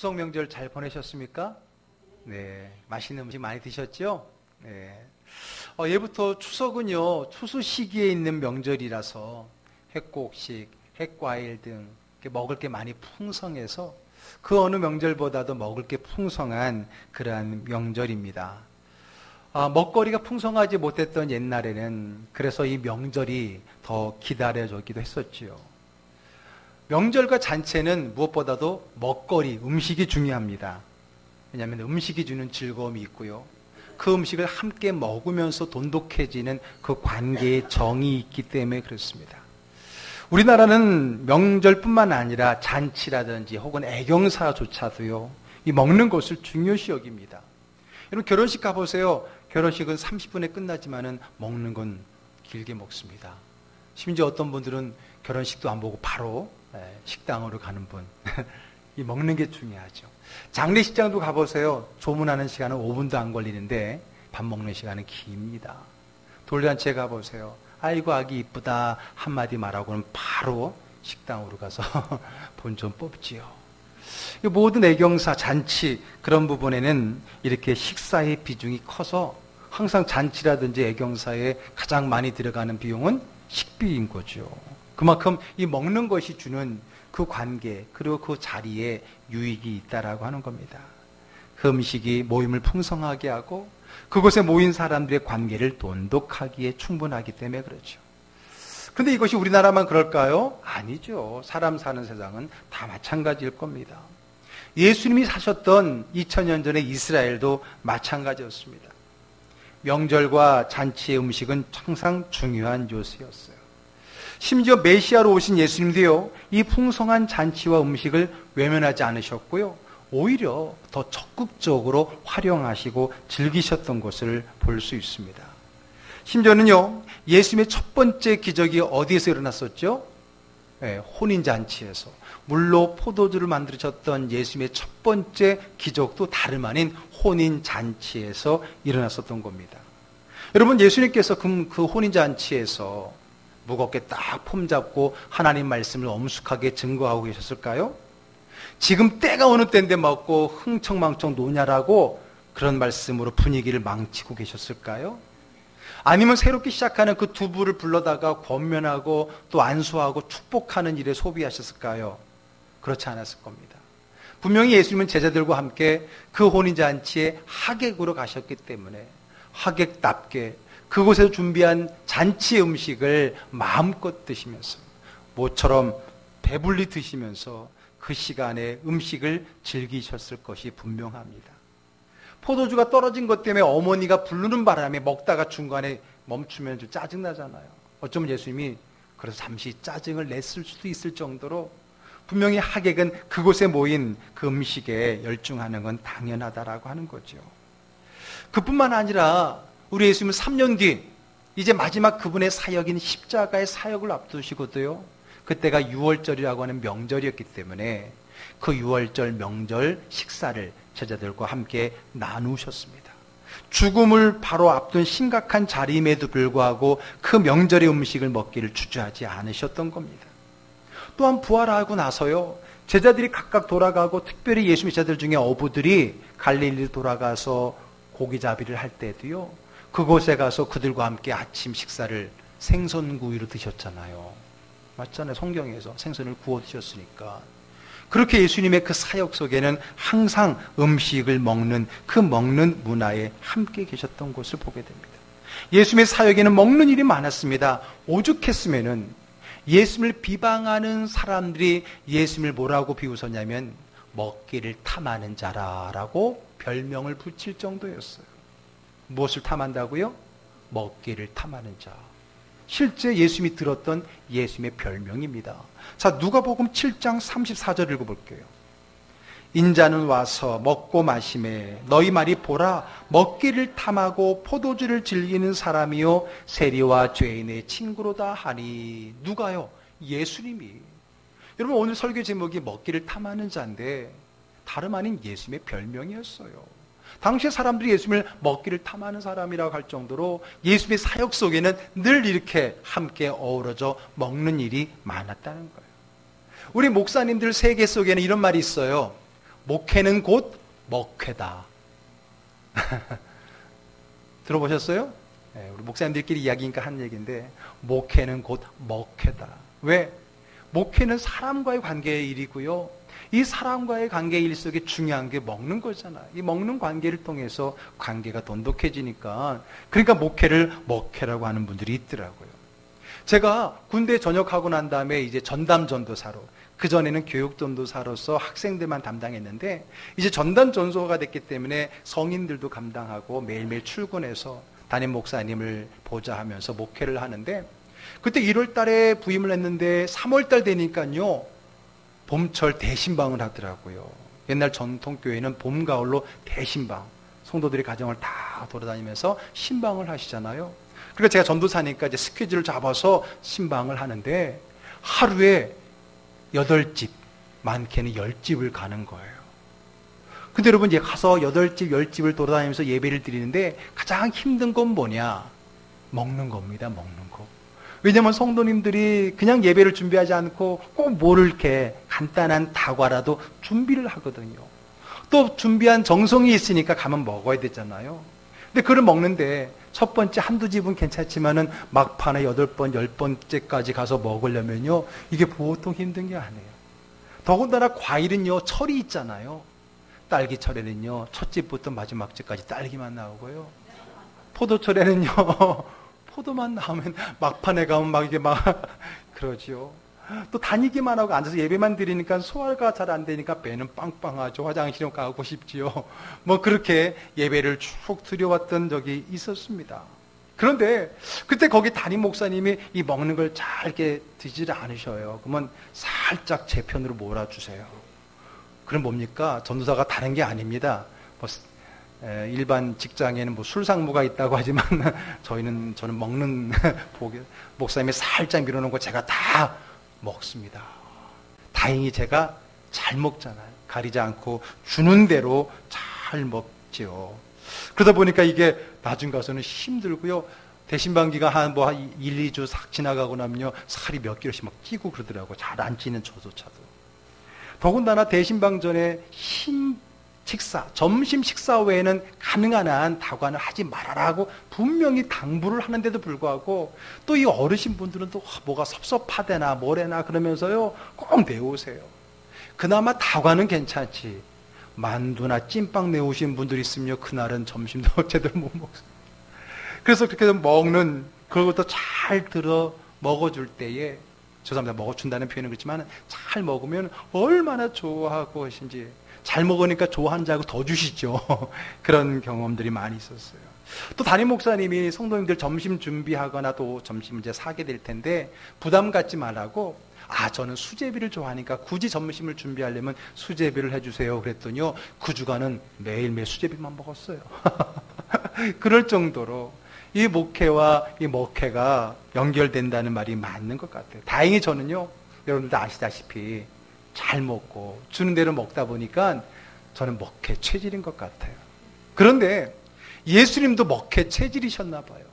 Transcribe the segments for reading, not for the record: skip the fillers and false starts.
추석 명절 잘 보내셨습니까? 네, 맛있는 음식 많이 드셨죠? 네. 예부터 추석은요, 추수 시기에 있는 명절이라서 횟곡식, 횟과일 등 먹을 게 많이 풍성해서 그 어느 명절보다도 먹을 게 풍성한 그러한 명절입니다. 먹거리가 풍성하지 못했던 옛날에는 그래서 이 명절이 더 기다려지기도 했었지요. 명절과 잔치에는 무엇보다도 먹거리, 음식이 중요합니다. 왜냐하면 음식이 주는 즐거움이 있고요. 그 음식을 함께 먹으면서 돈독해지는 그 관계의 정이 있기 때문에 그렇습니다. 우리나라는 명절뿐만 아니라 잔치라든지 혹은 애경사조차도요, 이 먹는 것을 중요시 여깁니다. 여러분 결혼식 가보세요. 결혼식은 30분에 끝나지만은 먹는 건 길게 먹습니다. 심지어 어떤 분들은 결혼식도 안 보고 바로 식당으로 가는 분. 이 먹는 게 중요하죠. 장례식장도 가보세요. 조문하는 시간은 5분도 안 걸리는데 밥 먹는 시간은 깁니다. 돌잔치에 가보세요. 아이고 아기 이쁘다 한마디 말하고는 바로 식당으로 가서 본전 뽑지요. 모든 애경사, 잔치 그런 부분에는 이렇게 식사의 비중이 커서 항상 잔치라든지 애경사에 가장 많이 들어가는 비용은 식비인 거죠. 그만큼 이 먹는 것이 주는 그 관계 그리고 그 자리에 유익이 있다라고 하는 겁니다. 그 음식이 모임을 풍성하게 하고 그곳에 모인 사람들의 관계를 돈독하기에 충분하기 때문에 그렇죠. 그런데 이것이 우리나라만 그럴까요? 아니죠. 사람 사는 세상은 다 마찬가지일 겁니다. 예수님이 사셨던 2000년 전의 이스라엘도 마찬가지였습니다. 명절과 잔치의 음식은 항상 중요한 요소였어요. 심지어 메시아로 오신 예수님도요, 이 풍성한 잔치와 음식을 외면하지 않으셨고요, 오히려 더 적극적으로 활용하시고 즐기셨던 것을 볼 수 있습니다. 심지어는요, 예수님의 첫 번째 기적이 어디에서 일어났었죠? 네, 혼인잔치에서. 물로 포도주를 만드셨던 예수님의 첫 번째 기적도 다름 아닌 혼인잔치에서 일어났었던 겁니다. 여러분, 예수님께서 그 혼인잔치에서 무겁게 딱 폼잡고 하나님 말씀을 엄숙하게 증거하고 계셨을까요? 지금 때가 어느 때인데 먹고 흥청망청 노냐라고 그런 말씀으로 분위기를 망치고 계셨을까요? 아니면 새롭게 시작하는 그 두부를 불러다가 권면하고 또 안수하고 축복하는 일에 소비하셨을까요? 그렇지 않았을 겁니다. 분명히 예수님은 제자들과 함께 그 혼인잔치에 하객으로 가셨기 때문에 하객답게 그곳에서 준비한 잔치 음식을 마음껏 드시면서 모처럼 배불리 드시면서 그 시간에 음식을 즐기셨을 것이 분명합니다. 포도주가 떨어진 것 때문에 어머니가 부르는 바람에 먹다가 중간에 멈추면 좀 짜증나잖아요. 어쩌면 예수님이 그래서 잠시 짜증을 냈을 수도 있을 정도로 분명히 하객은 그곳에 모인 그 음식에 열중하는 건 당연하다라고 하는 거죠. 그뿐만 아니라 우리 예수님은 3년 뒤 이제 마지막 그분의 사역인 십자가의 사역을 앞두시고도요, 그때가 유월절이라고 하는 명절이었기 때문에 그 유월절 명절 식사를 제자들과 함께 나누셨습니다. 죽음을 바로 앞둔 심각한 자리임에도 불구하고 그 명절의 음식을 먹기를 주저하지 않으셨던 겁니다. 또한 부활하고 나서요, 제자들이 각각 돌아가고 특별히 예수님의 제자들 중에 어부들이 갈릴리로 돌아가서 고기잡이를 할 때도요, 그곳에 가서 그들과 함께 아침 식사를 생선구이로 드셨잖아요. 맞잖아요. 성경에서 생선을 구워 드셨으니까. 그렇게 예수님의 그 사역 속에는 항상 음식을 먹는 그 먹는 문화에 함께 계셨던 것을 보게 됩니다. 예수님의 사역에는 먹는 일이 많았습니다. 오죽했으면은 예수님을 비방하는 사람들이 예수님을 뭐라고 비웃었냐면 먹기를 탐하는 자라라고 별명을 붙일 정도였어요. 무엇을 탐한다고요? 먹기를 탐하는 자. 실제 예수님이 들었던 예수님의 별명입니다. 자, 누가복음 7장 34절 읽어볼게요. 인자는 와서 먹고 마시매 너희 말이 보라 먹기를 탐하고 포도주를 즐기는 사람이요 세리와 죄인의 친구로다 하니. 누가요? 예수님이. 여러분, 오늘 설교 제목이 먹기를 탐하는 자인데 다름 아닌 예수님의 별명이었어요. 당시의 사람들이 예수님을 먹기를 탐하는 사람이라고 할 정도로 예수님의 사역 속에는 늘 이렇게 함께 어우러져 먹는 일이 많았다는 거예요. 우리 목사님들 세계 속에는 이런 말이 있어요. 목회는 곧 먹회다. 들어보셨어요? 네, 우리 목사님들끼리 이야기니까 하는 얘기인데, 목회는 곧 먹회다. 왜? 목회는 사람과의 관계의 일이고요. 이 사람과의 관계의 일 속에 중요한 게 먹는 거잖아. 이 먹는 관계를 통해서 관계가 돈독해지니까. 그러니까 목회를 먹회라고 하는 분들이 있더라고요. 제가 군대 전역하고 난 다음에 이제 전담 전도사로, 그전에는 교육 전도사로서 학생들만 담당했는데, 이제 전담 전도사가 됐기 때문에 성인들도 감당하고 매일매일 출근해서 담임 목사님을 보좌하면서 목회를 하는데, 그때 1월 달에 부임을 했는데 3월 달 되니까요, 봄철 대신방을 하더라고요. 옛날 전통교회는 봄, 가을로 대신방, 성도들이 가정을 다 돌아다니면서 신방을 하시잖아요. 그러니까 제가 전도사니까 이제 스케줄을 잡아서 신방을 하는데, 하루에 8집, 많게는 10집을 가는 거예요. 근데 여러분, 이제 가서 8집, 10집을 돌아다니면서 예배를 드리는데 가장 힘든 건 뭐냐? 먹는 겁니다, 먹는 거. 왜냐하면 성도님들이 그냥 예배를 준비하지 않고 꼭 뭐를 이렇게 간단한 다과라도 준비를 하거든요. 또 준비한 정성이 있으니까 가면 먹어야 되잖아요. 근데 그걸 먹는데 첫 번째 한두 집은 괜찮지만은 막판에 8번, 10번째까지 가서 먹으려면요, 이게 보통 힘든 게 아니에요. 더군다나 과일은요, 철이 있잖아요. 딸기철에는요, 첫 집부터 마지막 집까지 딸기만 나오고요. 포도철에는요, 포도만 나오면 막판에 가면 막 이게 막 그러지요. 또 다니기만 하고 앉아서 예배만 드리니까 소화가 잘 안 되니까 배는 빵빵하죠. 화장실에 가고 싶지요. 뭐 그렇게 예배를 쭉 드려왔던 적이 있었습니다. 그런데 그때 거기 담임 목사님이 이 먹는 걸 잘 이렇게 드시지 않으셔요. 그러면 살짝 제 편으로 몰아주세요. 그럼 뭡니까? 전도사가 다른 게 아닙니다. 뭐 일반 직장에는 뭐 술상무가 있다고 하지만 저는 먹는 목사님이 살짝 밀어놓은 거 제가 다 먹습니다. 다행히 제가 잘 먹잖아요. 가리지 않고 주는 대로 잘 먹지요. 그러다 보니까 이게 나중 가서는 힘들고요. 대신방기가 한 1, 2주 싹 지나가고 나면요, 살이 몇 킬로씩 막 찌고 그러더라고요. 잘 안 찌는 저조차도. 더군다나 대신방 전에 점심 식사 외에는 가능한 한 다관을 하지 말아라고 분명히 당부를 하는데도 불구하고 또 이 어르신 분들은 또 뭐가 섭섭하대나 뭐래나 그러면서요, 꼭 내오세요. 그나마 다관은 괜찮지. 만두나 찐빵 내오신 분들이 있으면 그날은 점심도 제대로 못 먹어요. 그래서 그렇게 먹는, 그것도 잘 들어 먹어줄 때에, 죄송합니다, 먹어준다는 표현은 그렇지만 잘 먹으면 얼마나 좋아하고 하신지, 잘 먹으니까 좋아하는 줄 알고 더 주시죠. 그런 경험들이 많이 있었어요. 또 담임 목사님이 성도님들 점심 준비하거나 또 점심 이제 사게 될 텐데 부담 갖지 말라고, 저는 수제비를 좋아하니까 굳이 점심을 준비하려면 수제비를 해주세요 그랬더니요, 그 주간은 매일매일 수제비만 먹었어요. 그럴 정도로 이 목회와 이 먹회가 연결된다는 말이 맞는 것 같아요. 다행히 저는요, 여러분들도 아시다시피 잘 먹고 주는 대로 먹다 보니까 저는 먹회 체질인 것 같아요. 그런데 예수님도 먹회 체질이셨나 봐요.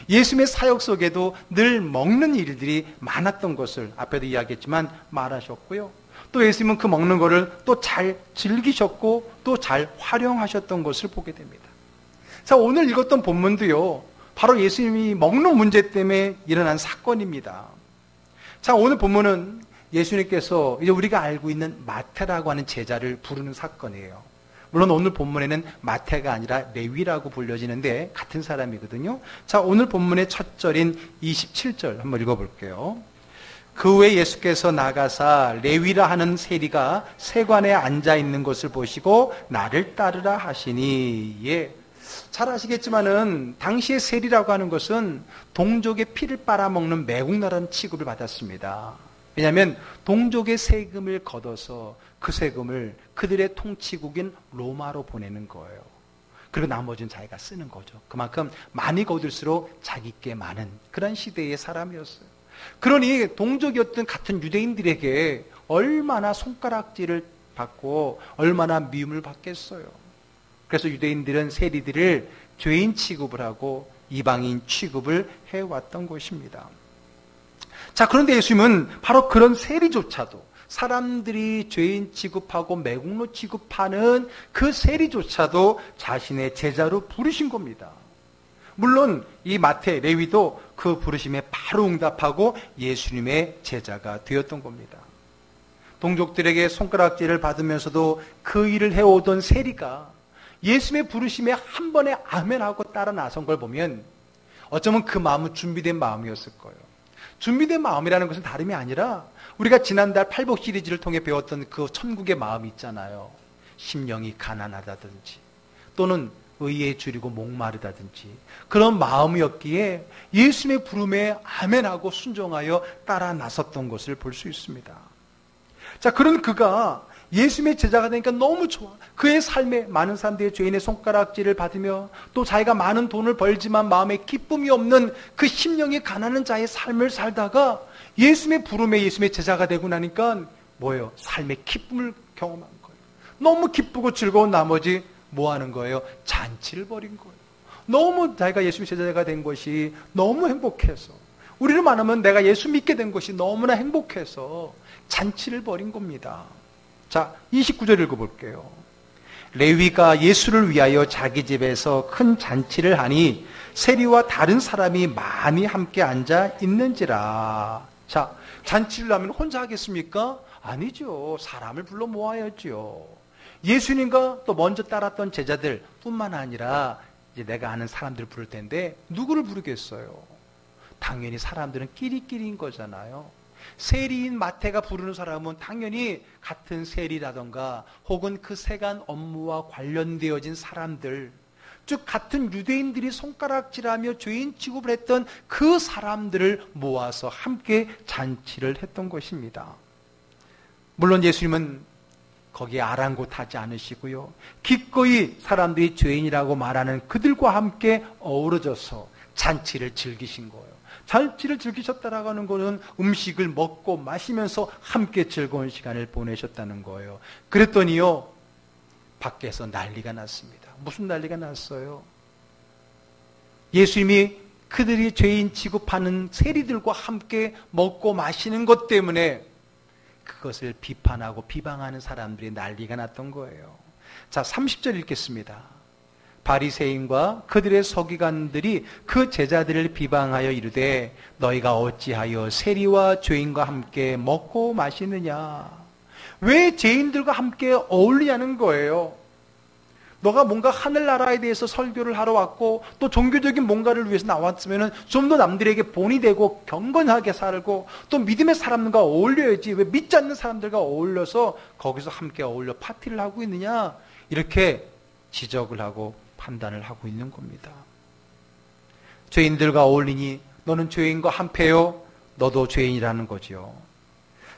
예수님의 사역 속에도 늘 먹는 일들이 많았던 것을 앞에도 이야기했지만 말하셨고요. 또 예수님은 그 먹는 거를 또 잘 즐기셨고 또 잘 활용하셨던 것을 보게 됩니다. 자, 오늘 읽었던 본문도요, 바로 예수님이 먹는 문제 때문에 일어난 사건입니다. 자, 오늘 본문은 예수님께서 이제 우리가 알고 있는 마태라고 하는 제자를 부르는 사건이에요. 물론 오늘 본문에는 마태가 아니라 레위라고 불려지는데 같은 사람이거든요. 자, 오늘 본문의 첫 절인 27절 한번 읽어볼게요. 그 후에 예수께서 나가사 레위라 하는 세리가 세관에 앉아 있는 것을 보시고 나를 따르라 하시니, 예. 잘 아시겠지만은 당시의 세리라고 하는 것은 동족의 피를 빨아먹는 매국노라는 취급을 받았습니다. 왜냐하면 동족의 세금을 걷어서 그 세금을 그들의 통치국인 로마로 보내는 거예요. 그리고 나머지는 자기가 쓰는 거죠. 그만큼 많이 거둘수록 자기께 많은 그런 시대의 사람이었어요. 그러니 동족이었던 같은 유대인들에게 얼마나 손가락질을 받고 얼마나 미움을 받겠어요. 그래서 유대인들은 세리들을 죄인 취급을 하고 이방인 취급을 해왔던 것입니다. 자, 그런데 예수님은 바로 그런 세리조차도, 사람들이 죄인 취급하고 매국노 취급하는 그 세리조차도 자신의 제자로 부르신 겁니다. 물론 이 마태, 레위도 그 부르심에 바로 응답하고 예수님의 제자가 되었던 겁니다. 동족들에게 손가락질을 받으면서도 그 일을 해오던 세리가 예수님의 부르심에 한 번에 아멘하고 따라 나선 걸 보면 어쩌면 그 마음은 준비된 마음이었을 거예요. 준비된 마음이라는 것은 다름이 아니라 우리가 지난달 팔복 시리즈를 통해 배웠던 그 천국의 마음이 있잖아요. 심령이 가난하다든지 또는 의에 줄이고 목마르다든지 그런 마음이었기에 예수님의 부름에 아멘하고 순종하여 따라 나섰던 것을 볼 수 있습니다. 자, 그런 그가 예수님의 제자가 되니까 너무 좋아. 그의 삶에 많은 사람들의 죄인의 손가락질을 받으며 또 자기가 많은 돈을 벌지만 마음에 기쁨이 없는 그 심령이 가난한 자의 삶을 살다가 예수님의 부름에 예수님의 제자가 되고 나니까 뭐예요? 삶의 기쁨을 경험한 거예요. 너무 기쁘고 즐거운 나머지 뭐 하는 거예요? 잔치를 벌인 거예요. 너무 자기가 예수님의 제자가 된 것이 너무 행복해서, 우리를 말하면 내가 예수 믿게 된 것이 너무나 행복해서 잔치를 벌인 겁니다. 자, 29절 읽어볼게요. 레위가 예수를 위하여 자기 집에서 큰 잔치를 하니 세리와 다른 사람이 많이 함께 앉아 있는지라. 자, 잔치를 하면 혼자 하겠습니까? 아니죠. 사람을 불러 모아야죠. 예수님과 또 먼저 따랐던 제자들 뿐만 아니라 이제 내가 아는 사람들을 부를 텐데 누구를 부르겠어요? 당연히 사람들은 끼리끼리인 거잖아요. 세리인 마태가 부르는 사람은 당연히 같은 세리라던가 혹은 그 세간 업무와 관련되어진 사람들, 즉 같은 유대인들이 손가락질하며 죄인 취급을 했던 그 사람들을 모아서 함께 잔치를 했던 것입니다. 물론 예수님은 거기에 아랑곳하지 않으시고요, 기꺼이 사람들이 죄인이라고 말하는 그들과 함께 어우러져서 잔치를 즐기신 거예요. 잔치를 즐기셨다라고 하는 것은 음식을 먹고 마시면서 함께 즐거운 시간을 보내셨다는 거예요. 그랬더니요, 밖에서 난리가 났습니다. 무슨 난리가 났어요? 예수님이 그들이 죄인 취급하는 세리들과 함께 먹고 마시는 것 때문에 그것을 비판하고 비방하는 사람들이 난리가 났던 거예요. 자, 30절 읽겠습니다. 바리새인과 그들의 서기관들이 그 제자들을 비방하여 이르되 너희가 어찌하여 세리와 죄인과 함께 먹고 마시느냐? 왜 죄인들과 함께 어울리냐는 거예요. 너가 뭔가 하늘나라에 대해서 설교를 하러 왔고 또 종교적인 뭔가를 위해서 나왔으면 좀 더 남들에게 본이 되고 경건하게 살고 또 믿음의 사람들과 어울려야지, 왜 믿지 않는 사람들과 어울려서 거기서 함께 어울려 파티를 하고 있느냐, 이렇게 지적을 하고 판단을 하고 있는 겁니다. 죄인들과 어울리니 너는 죄인과 한패요, 너도 죄인이라는 거죠.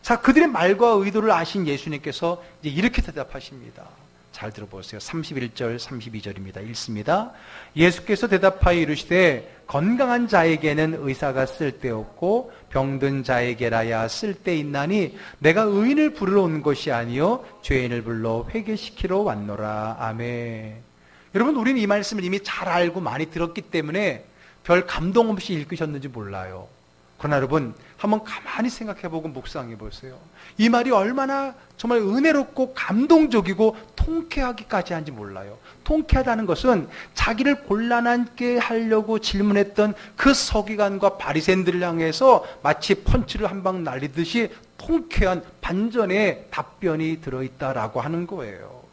자, 그들의 말과 의도를 아신 예수님께서 이제 이렇게 대답하십니다. 잘 들어보세요. 31절 32절입니다. 읽습니다. 예수께서 대답하여 이르시되 건강한 자에게는 의사가 쓸데없고 병든 자에게라야 쓸데있나니 내가 의인을 부르러 온 것이 아니요 죄인을 불러 회개시키러 왔노라. 아멘. 여러분, 우리는 이 말씀을 이미 잘 알고 많이 들었기 때문에 별 감동 없이 읽으셨는지 몰라요. 그러나 여러분, 한번 가만히 생각해보고 묵상해 보세요. 이 말이 얼마나 정말 은혜롭고 감동적이고 통쾌하기까지 한지 몰라요. 통쾌하다는 것은 자기를 곤란하게 하려고 질문했던 그 서기관과 바리새인들을 향해서 마치 펀치를 한 방 날리듯이 통쾌한 반전의 답변이 들어있다라고 하는 거예요.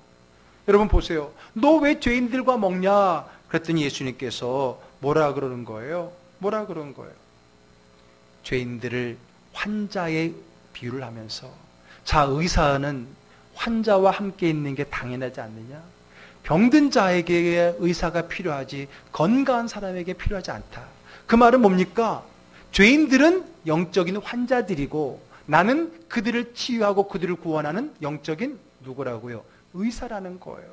여러분 보세요. 너 왜 죄인들과 먹냐? 그랬더니 예수님께서 뭐라 그러는 거예요? 뭐라 그러는 거예요? 죄인들을 환자의 비유를 하면서, 자, 의사는 환자와 함께 있는 게 당연하지 않느냐? 병든 자에게 의사가 필요하지 건강한 사람에게 필요하지 않다. 그 말은 뭡니까? 죄인들은 영적인 환자들이고 나는 그들을 치유하고 그들을 구원하는 영적인 누구라고요? 의사라는 거예요.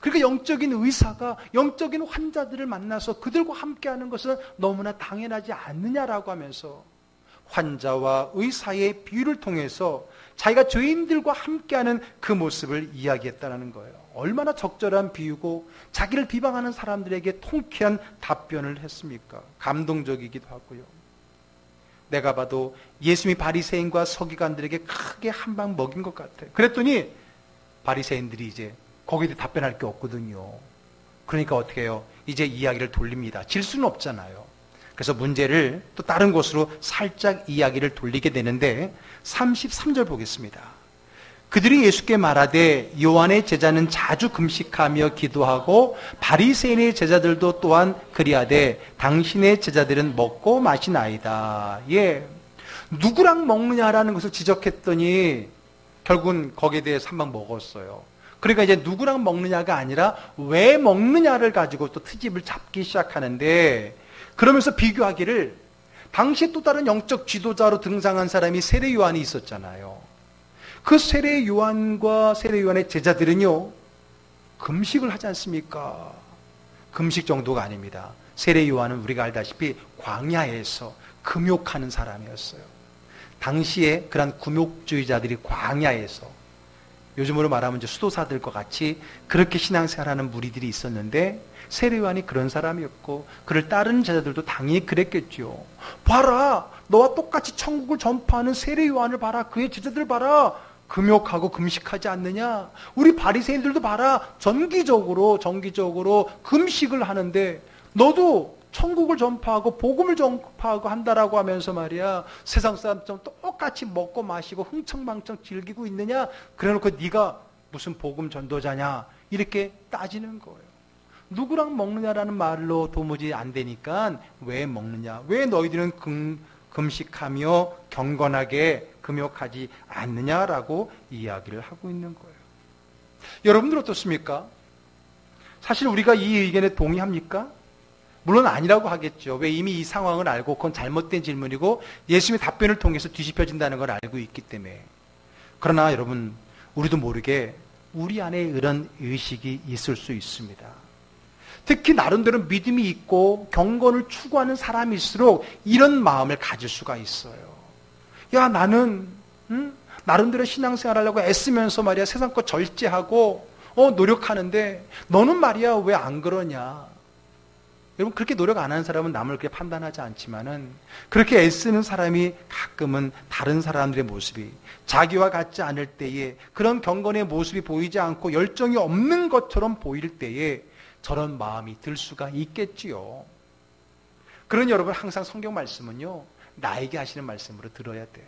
그러니까 영적인 의사가 영적인 환자들을 만나서 그들과 함께하는 것은 너무나 당연하지 않느냐라고 하면서 환자와 의사의 비유를 통해서 자기가 죄인들과 함께하는 그 모습을 이야기했다는 거예요. 얼마나 적절한 비유고 자기를 비방하는 사람들에게 통쾌한 답변을 했습니까? 감동적이기도 하고요. 내가 봐도 예수님이 바리새인과 서기관들에게 크게 한 방 먹인 것 같아요. 그랬더니 바리새인들이 이제 거기에 대해 답변할 게 없거든요. 그러니까 어떻게 해요? 이제 이야기를 돌립니다. 질 수는 없잖아요. 그래서 문제를 또 다른 곳으로 살짝 이야기를 돌리게 되는데 33절 보겠습니다. 그들이 예수께 말하되 요한의 제자는 자주 금식하며 기도하고 바리새인의 제자들도 또한 그리하되 당신의 제자들은 먹고 마시나이다. 예, 누구랑 먹느냐라는 것을 지적했더니 결국은 거기에 대해서 한 방 먹었어요. 그러니까 이제 누구랑 먹느냐가 아니라 왜 먹느냐를 가지고 또 트집을 잡기 시작하는데, 그러면서 비교하기를, 당시 또 다른 영적 지도자로 등장한 사람이 세례 요한이 있었잖아요. 그 세례 요한과 세례 요한의 제자들은요, 금식을 하지 않습니까? 금식 정도가 아닙니다. 세례 요한은 우리가 알다시피 광야에서 금욕하는 사람이었어요. 당시에 그런 금욕주의자들이 광야에서, 요즘으로 말하면 이제 수도사들과 같이 그렇게 신앙생활하는 무리들이 있었는데, 세례 요한이 그런 사람이었고 그를 따르는 제자들도 당연히 그랬겠죠. 봐라, 너와 똑같이 천국을 전파하는 세례 요한을 봐라, 그의 제자들 봐라, 금욕하고 금식하지 않느냐. 우리 바리새인들도 봐라, 정기적으로 금식을 하는데 너도 천국을 전파하고 복음을 전파하고 한다라고 하면서 말이야, 세상 사람처럼 똑같이 먹고 마시고 흥청망청 즐기고 있느냐. 그래놓고 네가 무슨 복음 전도자냐, 이렇게 따지는 거예요. 누구랑 먹느냐라는 말로 도무지 안 되니까 왜 먹느냐, 왜 너희들은 금식하며 경건하게 금욕하지 않느냐라고 이야기를 하고 있는 거예요. 여러분들 어떻습니까? 사실 우리가 이 의견에 동의합니까? 물론 아니라고 하겠죠. 왜? 이미 이 상황을 알고 그건 잘못된 질문이고 예수님의 답변을 통해서 뒤집혀진다는 걸 알고 있기 때문에. 그러나 여러분, 우리도 모르게 우리 안에 이런 의식이 있을 수 있습니다. 특히 나름대로 믿음이 있고 경건을 추구하는 사람일수록 이런 마음을 가질 수가 있어요. 야, 나는 나름대로 신앙생활 하려고 애쓰면서 말이야 세상 거 절제하고 노력하는데 너는 말이야 왜 안 그러냐. 여러분, 그렇게 노력 안 하는 사람은 남을 그렇게 판단하지 않지만은, 그렇게 애쓰는 사람이 가끔은 다른 사람들의 모습이 자기와 같지 않을 때에, 그런 경건의 모습이 보이지 않고 열정이 없는 것처럼 보일 때에 저런 마음이 들 수가 있겠지요. 그러니 여러분, 항상 성경 말씀은요, 나에게 하시는 말씀으로 들어야 돼.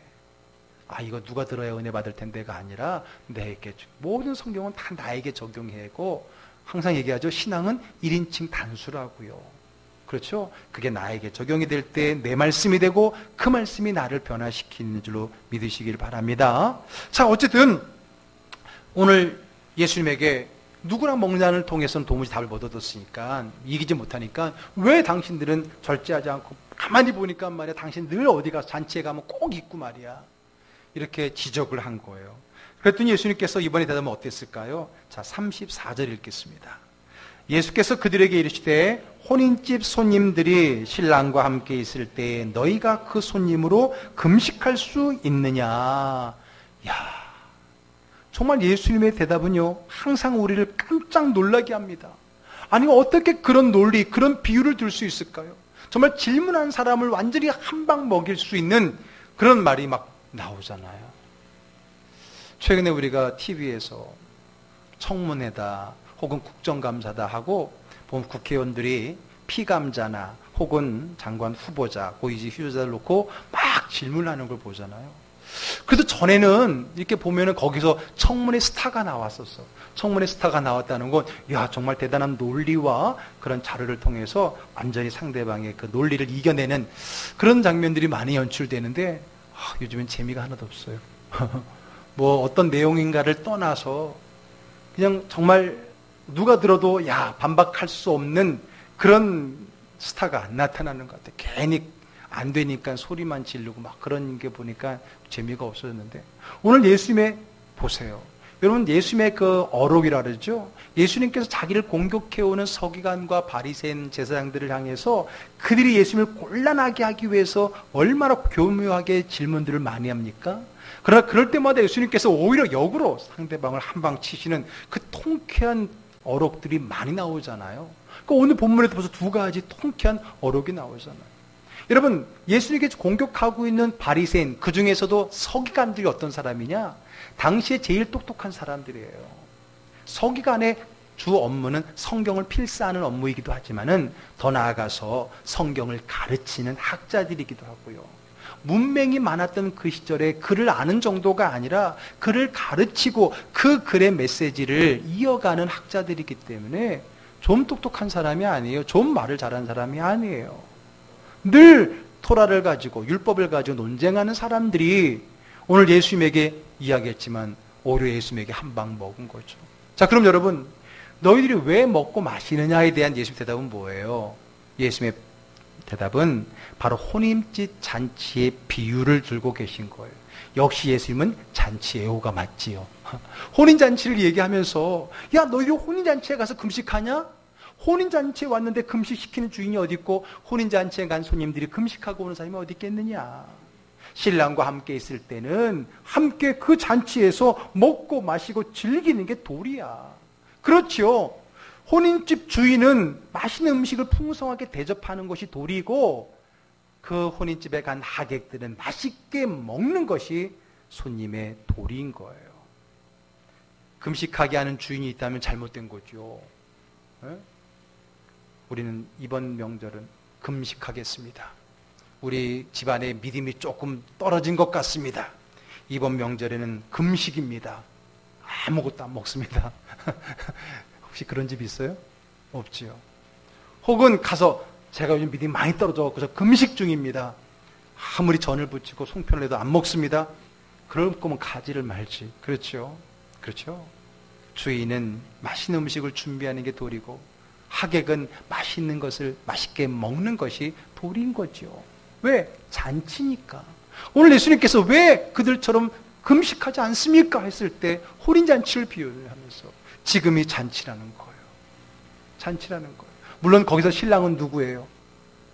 아, 이거 누가 들어야 은혜 받을 텐데가 아니라 내게, 모든 성경은 다 나에게 적용하고, 항상 얘기하죠. 신앙은 1인칭 단수라고요. 그렇죠? 그게 나에게 적용이 될 때 내 말씀이 되고 그 말씀이 나를 변화시키는 줄로 믿으시길 바랍니다. 자, 어쨌든 오늘 예수님에게 누구랑 먹느냐를 통해서는 도무지 답을 못 얻었으니까, 이기지 못하니까 왜 당신들은 절제하지 않고, 가만히 보니까 말이야 당신 늘 어디 가서 잔치에 가면 꼭 있고 말이야, 이렇게 지적을 한 거예요. 그랬더니 예수님께서 이번에 대답은 어땠을까요? 자, 34절 읽겠습니다. 예수께서 그들에게 이르시되 혼인집 손님들이 신랑과 함께 있을 때 너희가 그 손님으로 금식할 수 있느냐. 야, 정말 예수님의 대답은요, 항상 우리를 깜짝 놀라게 합니다. 아니, 어떻게 그런 논리, 그런 비유를 들 수 있을까요? 정말 질문한 사람을 완전히 한 방 먹일 수 있는 그런 말이 막 나오잖아요. 최근에 우리가 TV에서 청문회다 혹은 국정감사다 하고 보면 국회의원들이 피감자나 혹은 장관 후보자, 고위직 후보자를 놓고 막 질문하는 걸 보잖아요. 그래도 전에는 이렇게 보면은 거기서 청문회 스타가 나왔었어. 청문회 스타가 나왔다는 건, 야, 정말 대단한 논리와 그런 자료를 통해서 완전히 상대방의 그 논리를 이겨내는 그런 장면들이 많이 연출되는데, 요즘엔 재미가 하나도 없어요. 뭐 어떤 내용인가를 떠나서 그냥 정말 누가 들어도 야, 반박할 수 없는 그런 스타가 안 나타나는 것 같아요. 괜히 안 되니까 소리만 지르고 막 그런 게 보니까 재미가 없어졌는데, 오늘 예수님의 보세요. 여러분, 예수님의 그 어록이라 그러죠. 예수님께서 자기를 공격해오는 서기관과 바리새인 제사장들을 향해서 그들이 예수님을 곤란하게 하기 위해서 얼마나 교묘하게 질문들을 많이 합니까? 그러나 그럴 때마다 예수님께서 오히려 역으로 상대방을 한 방 치시는 그 통쾌한 어록들이 많이 나오잖아요. 그러니까 오늘 본문에도 벌써 두 가지 통쾌한 어록이 나오잖아요. 여러분, 예수님께 공격하고 있는 바리새인, 그 중에서도 서기관들이 어떤 사람이냐? 당시에 제일 똑똑한 사람들이에요. 서기관의 주 업무는 성경을 필사하는 업무이기도 하지만은 더 나아가서 성경을 가르치는 학자들이기도 하고요. 문맹이 많았던 그 시절에 글을 아는 정도가 아니라 글을 가르치고 그 글의 메시지를 이어가는 학자들이기 때문에 좀 똑똑한 사람이 아니에요. 좀 말을 잘하는 사람이 아니에요. 늘 토라를 가지고 율법을 가지고 논쟁하는 사람들이 오늘 예수님에게 이야기했지만 오히려 예수님에게 한 방 먹은 거죠. 자, 그럼 여러분, 너희들이 왜 먹고 마시느냐에 대한 예수의 대답은 뭐예요? 예수님의 대답은 바로 혼인집 잔치의 비유를 들고 계신 거예요. 역시 예수님은 잔치 애호가 맞지요. 혼인잔치를 얘기하면서 야, 너희들 혼인잔치에 가서 금식하냐? 혼인잔치에 왔는데 금식시키는 주인이 어디 있고 혼인잔치에 간 손님들이 금식하고 오는 사람이 어디 있겠느냐? 신랑과 함께 있을 때는 함께 그 잔치에서 먹고 마시고 즐기는 게 도리야. 그렇죠. 혼인집 주인은 맛있는 음식을 풍성하게 대접하는 것이 도리고 그 혼인집에 간 하객들은 맛있게 먹는 것이 손님의 도리인 거예요. 금식하게 하는 주인이 있다면 잘못된 거죠. 우리는 이번 명절은 금식하겠습니다. 우리 집안의 믿음이 조금 떨어진 것 같습니다. 이번 명절에는 금식입니다. 아무것도 안 먹습니다. 혹시 그런 집 있어요? 없지요. 혹은 가서 제가 요즘 믿음이 많이 떨어져서 금식 중입니다. 아무리 전을 부치고 송편을 해도 안 먹습니다. 그럴 거면 가지를 말지. 그렇죠? 그렇죠? 주인은 맛있는 음식을 준비하는 게 도리고 하객은 맛있는 것을 맛있게 먹는 것이 도리인 거죠. 왜? 잔치니까. 오늘 예수님께서 왜 그들처럼 금식하지 않습니까? 했을 때 혼인잔치를 비유를 하면서 지금이 잔치라는 거예요. 잔치라는 거예요. 물론 거기서 신랑은 누구예요?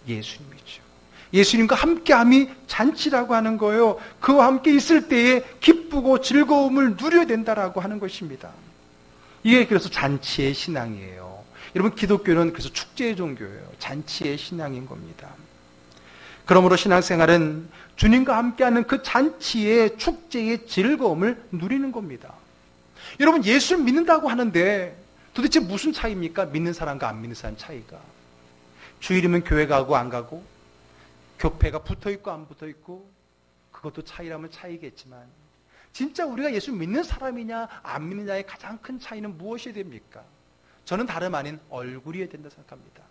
예수님이죠. 예수님과 함께함이 잔치라고 하는 거예요. 그와 함께 있을 때에 기쁘고 즐거움을 누려야 된다라고 하는 것입니다. 이게 그래서 잔치의 신앙이에요. 여러분, 기독교는 그래서 축제의 종교예요. 잔치의 신앙인 겁니다. 그러므로 신앙생활은 주님과 함께하는 그 잔치의 축제의 즐거움을 누리는 겁니다. 여러분, 예수를 믿는다고 하는데 도대체 무슨 차이입니까? 믿는 사람과 안 믿는 사람 차이가. 주일이면 교회 가고 안 가고, 교회가 붙어있고 안 붙어있고, 그것도 차이라면 차이겠지만 진짜 우리가 예수 믿는 사람이냐 안 믿느냐의 가장 큰 차이는 무엇이 됩니까? 저는 다름 아닌 얼굴이어야 된다 생각합니다.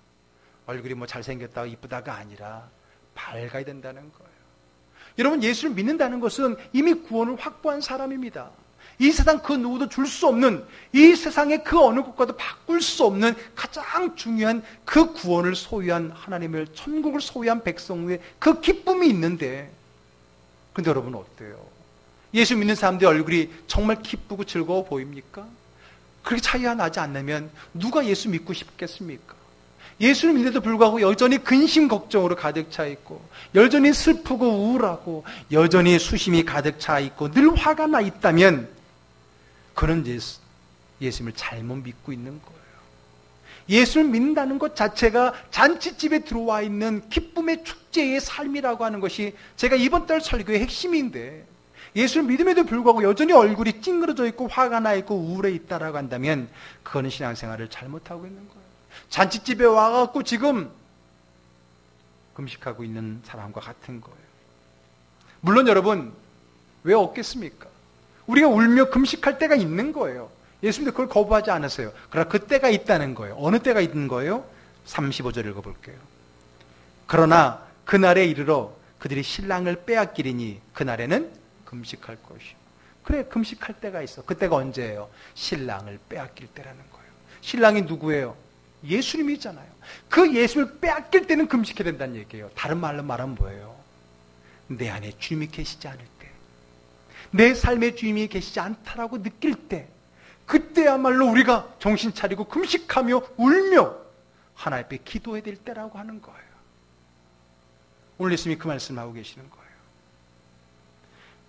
얼굴이 뭐 잘생겼다고 이쁘다가 아니라 밝아야 된다는 거예요. 여러분, 예수를 믿는다는 것은 이미 구원을 확보한 사람입니다. 이 세상 그 누구도 줄 수 없는, 이 세상의 그 어느 것과도 바꿀 수 없는 가장 중요한 그 구원을 소유한 하나님을, 천국을 소유한 백성 후에 그 기쁨이 있는데, 근데 여러분 어때요? 예수 믿는 사람들의 얼굴이 정말 기쁘고 즐거워 보입니까? 그렇게 차이가 나지 않으면 누가 예수 믿고 싶겠습니까? 예수를 믿는데도 불구하고 여전히 근심 걱정으로 가득 차 있고, 여전히 슬프고 우울하고, 여전히 수심이 가득 차 있고 늘 화가 나 있다면 그는 예수님을 잘못 믿고 있는 거예요. 예수를 믿는다는 것 자체가 잔치집에 들어와 있는 기쁨의 축제의 삶이라고 하는 것이 제가 이번 달 설교의 핵심인데, 예수를 믿음에도 불구하고 여전히 얼굴이 찡그러져 있고 화가 나 있고 우울해 있다라고 한다면 그거는 신앙생활을 잘못하고 있는 거예요. 잔치집에 와갖고 지금 금식하고 있는 사람과 같은 거예요. 물론 여러분, 왜 없겠습니까? 우리가 울며 금식할 때가 있는 거예요. 예수님도 그걸 거부하지 않으세요. 그러나 그 때가 있다는 거예요. 어느 때가 있는 거예요? 35절 읽어볼게요. 그러나 그날에 이르러 그들이 신랑을 빼앗기리니 그날에는 금식할 것이요. 그래, 금식할 때가 있어. 그때가 언제예요? 신랑을 빼앗길 때라는 거예요. 신랑이 누구예요? 예수님이잖아요. 그 예수를 빼앗길 때는 금식해야 된다는 얘기예요. 다른 말로 말하면 뭐예요? 내 안에 주님이 계시지 않을 때, 내 삶의 주님이 계시지 않다라고 느낄 때, 그때야말로 우리가 정신 차리고 금식하며 울며 하나님 앞에 기도해야 될 때라고 하는 거예요. 오늘 예수님이 그 말씀을 하고 계시는 거예요.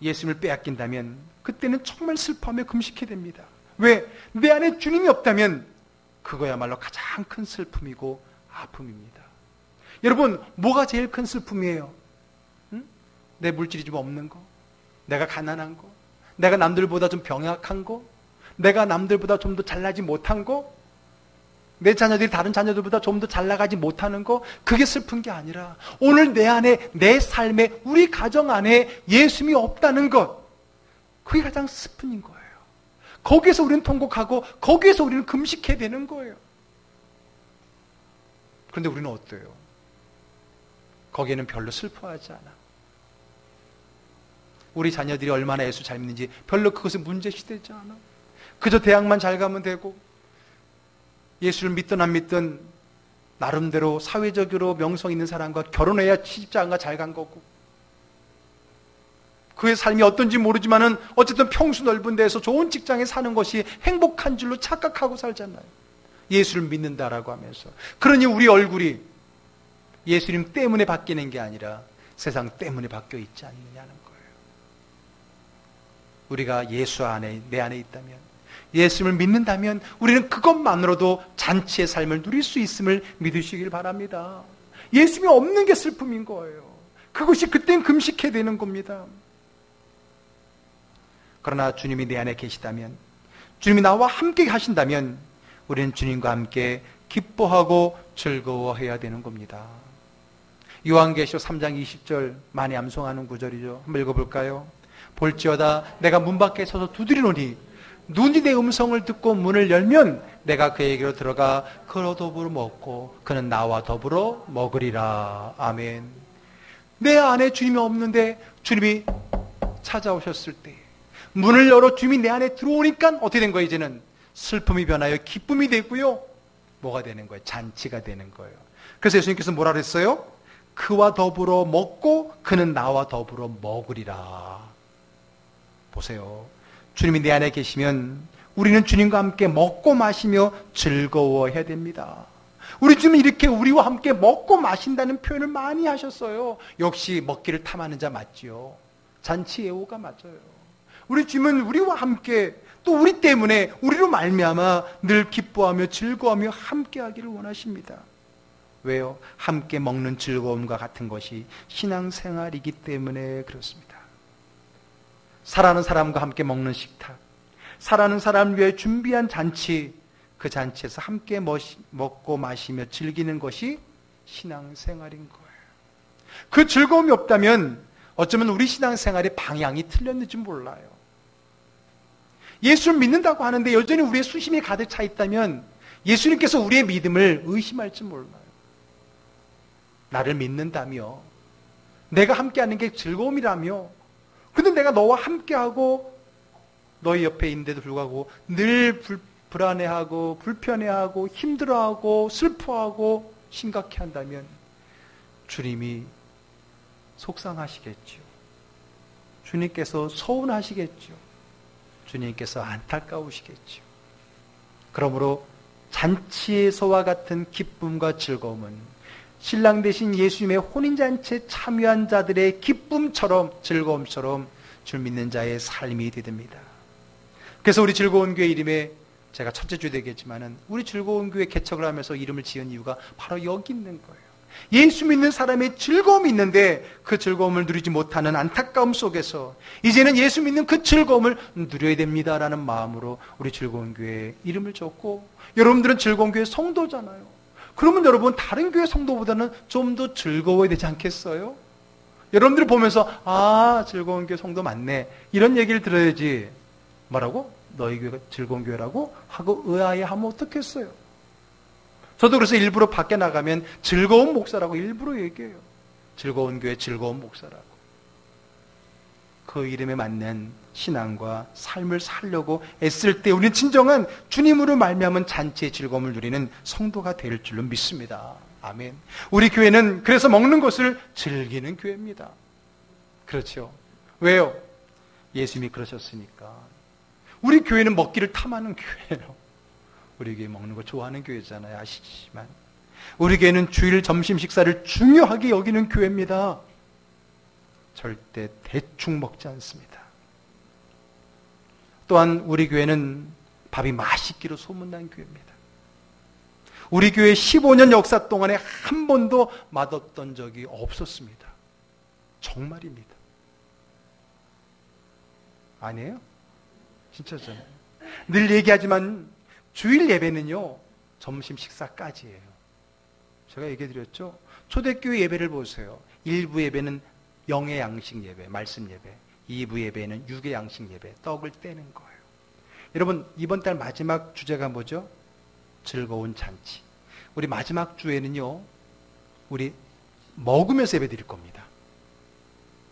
예수님을 빼앗긴다면 그때는 정말 슬퍼하며 금식해야 됩니다. 왜? 내 안에 주님이 없다면 그거야말로 가장 큰 슬픔이고 아픔입니다. 여러분, 뭐가 제일 큰 슬픔이에요? 응? 내 물질이 좀 없는 거, 내가 가난한 거, 내가 남들보다 좀 병약한 거, 내가 남들보다 좀 더 잘나지 못한 거, 내 자녀들이 다른 자녀들보다 좀 더 잘 나가지 못하는 거, 그게 슬픈 게 아니라 오늘 내 안에, 내 삶에, 우리 가정 안에 예수님이 없다는 것, 그게 가장 슬픔인 거예요. 거기에서 우리는 통곡하고 거기에서 우리는 금식해야 되는 거예요. 그런데 우리는 어때요? 거기에는 별로 슬퍼하지 않아. 우리 자녀들이 얼마나 예수 잘 믿는지 별로 그것이 문제시되지 않아. 그저 대학만 잘 가면 되고, 예수를 믿든 안 믿든 나름대로 사회적으로 명성 있는 사람과 결혼해야 취직장가 잘 간 거고, 그의 삶이 어떤지 모르지만은 어쨌든 평수 넓은 데에서 좋은 직장에 사는 것이 행복한 줄로 착각하고 살잖아요. 예수를 믿는다라고 하면서. 그러니 우리 얼굴이 예수님 때문에 바뀌는 게 아니라 세상 때문에 바뀌어 있지 않느냐는 거예요. 우리가 예수 안에, 내 안에 있다면, 예수님을 믿는다면 우리는 그것만으로도 잔치의 삶을 누릴 수 있음을 믿으시길 바랍니다. 예수님이 없는 게 슬픔인 거예요. 그것이 그땐 금식해야 되는 겁니다. 그러나 주님이 내 안에 계시다면, 주님이 나와 함께 하신다면 우리는 주님과 함께 기뻐하고 즐거워해야 되는 겁니다. 요한계시록 3장 20절 많이 암송하는 구절이죠. 한번 읽어볼까요? 볼지어다 내가 문 밖에 서서 두드리노니 누구든지 내 음성을 듣고 문을 열면 내가 그에게로 들어가 그로 더불어 먹고 그는 나와 더불어 먹으리라. 아멘. 내 안에 주님이 없는데 주님이 찾아오셨을 때, 문을 열어 주님이 내 안에 들어오니까 어떻게 된 거예요? 이제는 슬픔이 변하여 기쁨이 되고요. 뭐가 되는 거예요? 잔치가 되는 거예요. 그래서 예수님께서 뭐라 그랬어요? 그와 더불어 먹고 그는 나와 더불어 먹으리라. 보세요. 주님이 내 안에 계시면 우리는 주님과 함께 먹고 마시며 즐거워해야 됩니다. 우리 주님은 이렇게 우리와 함께 먹고 마신다는 표현을 많이 하셨어요. 역시 먹기를 탐하는 자 맞지요. 잔치 예우가 맞아요. 우리 주님은 우리와 함께, 또 우리 때문에, 우리로 말미암아 늘 기뻐하며 즐거워하며 함께하기를 원하십니다. 왜요? 함께 먹는 즐거움과 같은 것이 신앙생활이기 때문에 그렇습니다. 사랑하는 사람과 함께 먹는 식탁, 사랑하는 사람을 위해 준비한 잔치, 그 잔치에서 함께 먹고 마시며 즐기는 것이 신앙생활인 거예요. 그 즐거움이 없다면 어쩌면 우리 신앙생활의 방향이 틀렸는지 몰라요. 예수를 믿는다고 하는데 여전히 우리의 수심이 가득 차 있다면 예수님께서 우리의 믿음을 의심할지 몰라요. 나를 믿는다며, 내가 함께하는 게 즐거움이라며, 근데 내가 너와 함께하고 너희 옆에 있는데도 불구하고 늘 불안해하고 불편해하고 힘들어하고 슬퍼하고 심각해한다면 주님이 속상하시겠죠. 주님께서 서운하시겠죠. 주님께서 안타까우시겠죠. 그러므로 잔치에서와 같은 기쁨과 즐거움은 신랑 되신 예수님의 혼인잔치에 참여한 자들의 기쁨처럼, 즐거움처럼 줄 믿는 자의 삶이 되됩니다. 그래서 우리 즐거운 교회 이름에, 제가 첫째 주 되겠지만은 우리 즐거운 교회 개척을 하면서 이름을 지은 이유가 바로 여기 있는 거예요. 예수 믿는 사람의 즐거움이 있는데 그 즐거움을 누리지 못하는 안타까움 속에서 이제는 예수 믿는 그 즐거움을 누려야 됩니다라는 마음으로 우리 즐거운 교회에 이름을 줬고, 여러분들은 즐거운 교회 성도잖아요. 그러면 여러분 다른 교회 성도보다는 좀 더 즐거워야 되지 않겠어요? 여러분들이 보면서 아, 즐거운 교회 성도 많네, 이런 얘기를 들어야지. 뭐라고? 너희 교회가 즐거운 교회라고? 하고 의아해하면 어떻겠어요? 저도 그래서 일부러 밖에 나가면 즐거운 목사라고 일부러 얘기해요. 즐거운 교회 즐거운 목사라고. 그 이름에 맞는 신앙과 삶을 살려고 애쓸 때 우리는 진정한 주님으로 말미암은 잔치의 즐거움을 누리는 성도가 될 줄로 믿습니다. 아멘. 우리 교회는 그래서 먹는 것을 즐기는 교회입니다. 그렇죠. 왜요? 예수님이 그러셨으니까. 우리 교회는 먹기를 탐하는 교회예요. 우리 교회 먹는 거 좋아하는 교회잖아요. 아시지만 우리 교회는 주일 점심 식사를 중요하게 여기는 교회입니다. 절대 대충 먹지 않습니다. 또한 우리 교회는 밥이 맛있기로 소문난 교회입니다. 우리 교회 15년 역사 동안에 한 번도 맛없던 적이 없었습니다. 정말입니다. 아니에요? 진짜잖아요. 늘 얘기하지만 주일 예배는요, 점심 식사까지예요. 제가 얘기해드렸죠? 초대교회 예배를 보세요. 1부 예배는 영의 양식 예배, 말씀 예배. 2부 예배는 육의 양식 예배, 떡을 떼는 거예요. 여러분, 이번 달 마지막 주제가 뭐죠? 즐거운 잔치. 우리 마지막 주에는요, 우리 먹으면서 예배 드릴 겁니다.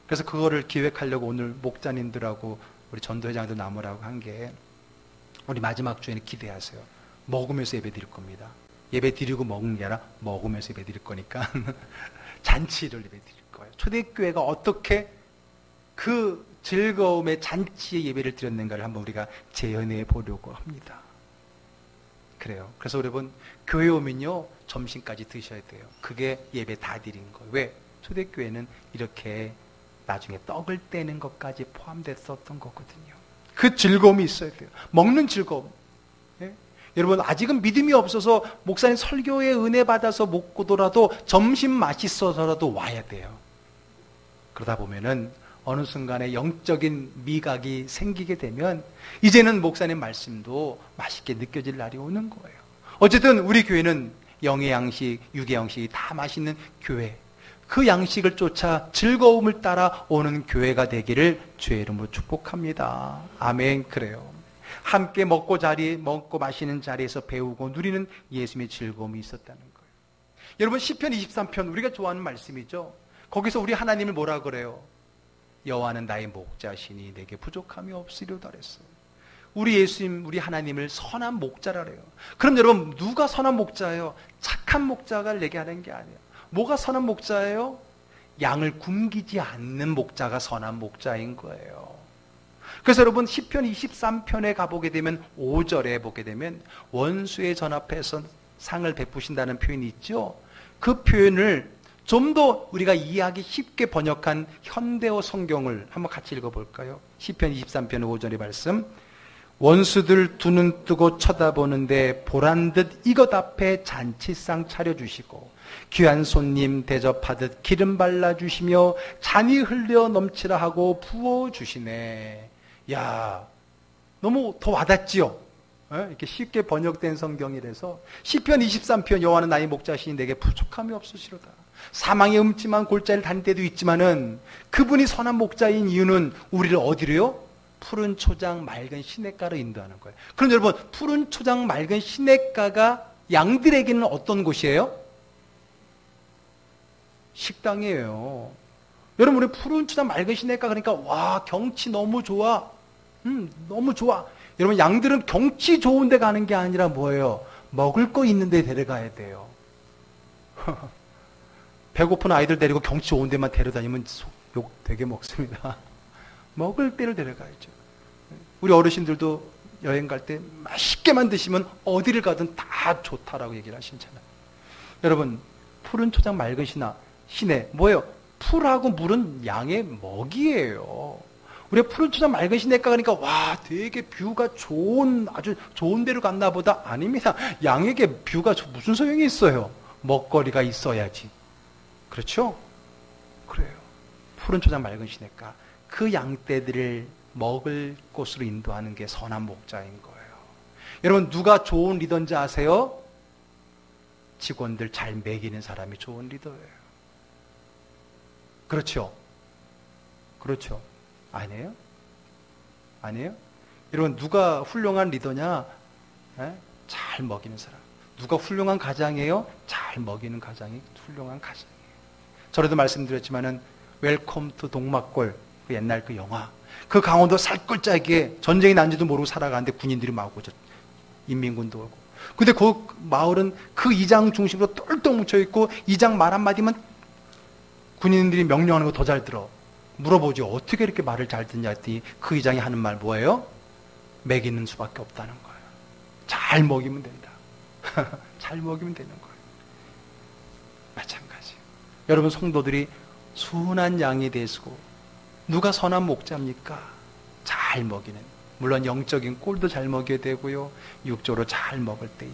그래서 그거를 기획하려고 오늘 목자님들하고 우리 전도회장도 나무라고 한 게, 우리 마지막 주에는 기대하세요. 먹으면서 예배 드릴 겁니다. 예배 드리고 먹는 게 아니라 먹으면서 예배 드릴 거니까 잔치를 예배 드릴 거예요. 초대교회가 어떻게 그 즐거움의 잔치의 예배를 드렸는가를 한번 우리가 재현해 보려고 합니다. 그래요. 그래서 여러분, 교회 오면요, 점심까지 드셔야 돼요. 그게 예배 다 드린 거예요. 왜? 초대교회는 이렇게 나중에 떡을 떼는 것까지 포함됐었던 거거든요. 그 즐거움이 있어야 돼요. 먹는 즐거움. 예? 여러분, 아직은 믿음이 없어서 목사님 설교에 은혜 받아서 먹고더라도 점심 맛있어서라도 와야 돼요. 그러다 보면은 어느 순간에 영적인 미각이 생기게 되면 이제는 목사님 말씀도 맛있게 느껴질 날이 오는 거예요. 어쨌든 우리 교회는 영의 양식, 육의 양식이 다 맛있는 교회, 그 양식을 쫓아 즐거움을 따라 오는 교회가 되기를 주의 이름으로 축복합니다. 아멘. 그래요. 함께 먹고 마시는 자리에서 배우고 누리는 예수님의 즐거움이 있었다는 거예요. 여러분, 시편 23편 우리가 좋아하는 말씀이죠. 거기서 우리 하나님을 뭐라 그래요? 여호와는 나의 목자시니 내게 부족함이 없으리로다 그랬어요. 우리 예수님, 우리 하나님을 선한 목자라 그래요. 그럼 여러분, 누가 선한 목자예요? 착한 목자가 얘기하는 게 아니에요. 뭐가 선한 목자예요? 양을 굶기지 않는 목자가 선한 목자인 거예요. 그래서 여러분, 시편 23편에 가보게 되면 5절에 보게 되면 원수의 전 앞에서 상을 베푸신다는 표현이 있죠. 그 표현을 좀 더 우리가 이해하기 쉽게 번역한 현대어 성경을 한번 같이 읽어볼까요? 시편 23편 5절의 말씀. 원수들 두 눈 뜨고 쳐다보는데 보란듯 이것 앞에 잔치상 차려주시고 귀한 손님 대접하듯 기름 발라주시며 잔이 흘려 넘치라 하고 부어주시네. 야, 너무 더 와닿지요? 이렇게 쉽게 번역된 성경이라서 시편 23편 여호와는 나의 목자시니 내게 부족함이 없으시로다. 사망의 음침한 골짜기를 다닐 때도 있지만은 그분이 선한 목자인 이유는 우리를 어디로요? 푸른 초장 맑은 시냇가로 인도하는 거예요. 그럼 여러분, 푸른 초장 맑은 시냇가가 양들에게는 어떤 곳이에요? 식당이에요. 여러분, 우리 푸른 초장 맑은 시냇가 그러니까 와, 경치 너무 좋아. 너무 좋아. 여러분, 양들은 경치 좋은 데 가는 게 아니라 뭐예요? 먹을 거 있는 데 데려가야 돼요. 배고픈 아이들 데리고 경치 좋은 데만 데려다니면 욕 되게 먹습니다. 먹을 때를 데려가야죠. 우리 어르신들도 여행 갈 때 맛있게만 드시면 어디를 가든 다 좋다라고 얘기를 하시잖아요. 여러분, 푸른 초장 맑은 시내 뭐예요? 풀하고 물은 양의 먹이에요. 우리 푸른 초장 맑은 시냇가 가니까 와, 되게 뷰가 좋은, 아주 좋은 데로 갔나 보다. 아닙니다. 양에게 뷰가 무슨 소용이 있어요? 먹거리가 있어야지. 그렇죠? 그래요. 푸른 초장 맑은 시냇가. 그 양떼들을 먹을 곳으로 인도하는 게 선한 목자인 거예요. 여러분, 누가 좋은 리더인지 아세요? 직원들 잘 먹이는 사람이 좋은 리더예요. 그렇죠? 그렇죠? 아니에요? 아니에요? 여러분, 누가 훌륭한 리더냐? 잘 먹이는 사람. 누가 훌륭한 가장이에요? 잘 먹이는 가장이 훌륭한 가장이에요. 저에도 말씀드렸지만은 웰컴 투 동막골, 그 옛날 그 영화, 그 강원도 살골짜기에 전쟁이 난지도 모르고 살아가는데 군인들이 막 오죠. 인민군도 오고. 근데 그 마을은 그 이장 중심으로 똘똘 뭉쳐있고 이장 말 한마디면 군인들이 명령하는 거 더 잘 들어. 물어보죠. 어떻게 이렇게 말을 잘 듣냐 했더니 그 이장이 하는 말 뭐예요? 먹이는 수밖에 없다는 거예요. 잘 먹이면 된다. 잘 먹이면 되는 거예요. 마찬가지. 여러분, 성도들이 순한 양이 되시고 누가 선한 목자입니까? 잘 먹이는. 물론 영적인 꼴도 잘 먹여야 되고요. 육적으로 잘 먹을 때에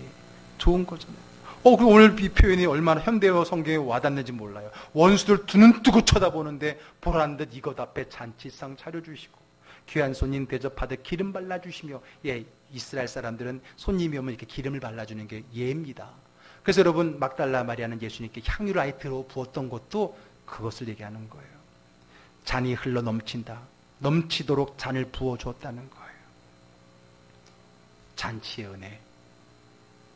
좋은 거잖아요. 그리고 오늘 이 표현이 얼마나 현대어 성경에 와닿는지 몰라요. 원수들 두 눈 뜨고 쳐다보는데 보란 듯 이것 앞에 잔치상 차려주시고 귀한 손님 대접하듯 기름 발라주시며, 예, 이스라엘 사람들은 손님이 오면 이렇게 기름을 발라주는 게 예입니다. 그래서 여러분, 막달라 마리아는 예수님께 향유를 아예 들어 부었던 것도 그것을 얘기하는 거예요. 잔이 흘러 넘친다. 넘치도록 잔을 부어주었다는 거예요. 잔치의 은혜.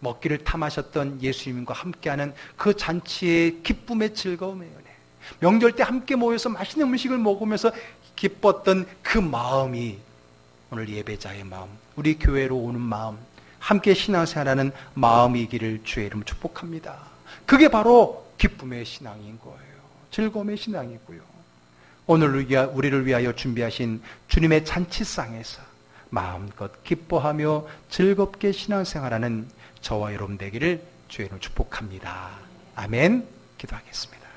먹기를 탐하셨던 예수님과 함께하는 그 잔치의 기쁨의 즐거움의 은혜. 명절 때 함께 모여서 맛있는 음식을 먹으면서 기뻤던 그 마음이 오늘 예배자의 마음, 우리 교회로 오는 마음, 함께 신앙생활하는 마음이기를 주의 이름으로 축복합니다. 그게 바로 기쁨의 신앙인 거예요. 즐거움의 신앙이고요. 오늘 우리를 위하여 준비하신 주님의 잔치상에서 마음껏 기뻐하며 즐겁게 신앙생활하는 저와 여러분 되기를 주의 이름으로 축복합니다. 아멘. 기도하겠습니다.